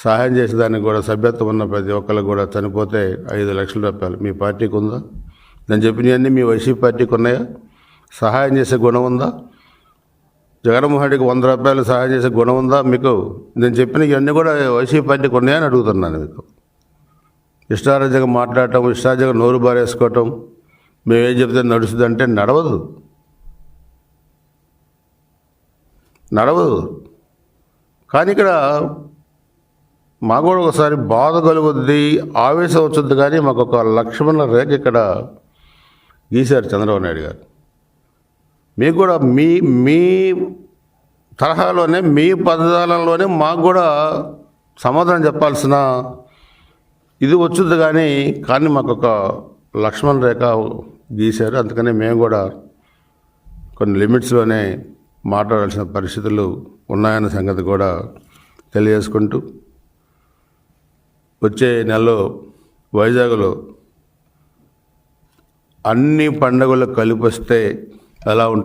సహాయం చేసేదానికి కూడా సభ్యత్వం ఉన్న ప్రతి ఒక్కరికి కూడా చనిపోతే 5 లక్షల రూపాయలు మీ పార్టీకి ఉందా? నేను చెప్పినవన్నీ మీ వైసీపీ పార్టీకి ఉన్నాయా? సహాయం చేసే గుణం ఉందా? జగన్మోహన్ రెడ్డికి 100 రూపాయలు సహాయం చేసే గుణం ఉందా మీకు? నేను చెప్పిన ఇవన్నీ కూడా వైసీపీ పార్టీకి ఉన్నాయని అడుగుతున్నాను మీకు. ఇష్టారాజ్యంగా మాట్లాడటం, ఇష్టారాజ్యంగా నోరు బారేసుకోవటం, మేమేం చెప్తే నడుస్తుందంటే నడవదు. కానీ ఇక్కడ మాకు కూడా ఒకసారి బాధ కలుగుద్ది, ఆవేశం వచ్చుద్ది. కానీ మాకు ఒక లక్ష్మణ రేఖ ఇక్కడ గీశారు చంద్రబాబు నాయుడు గారు. మీకు కూడా మీ తరహాలోనే, మీ పదజాలంలోనే మాకు కూడా సమాధానం చెప్పాల్సిన ఇది వచ్చుద్ది. కానీ మాకు ఒక లక్ష్మణ రేఖ గీశారు. అందుకనే మేము కూడా కొన్ని లిమిట్స్లోనే మాట్లాడాల్సిన పరిస్థితులు ఉన్నాయన్న సంగతి కూడా తెలియజేసుకుంటూ, వచ్చే నెలలో వైజాగ్లో అన్ని పండుగలు కలిపి వస్తే ఎలా ఉంటుంది?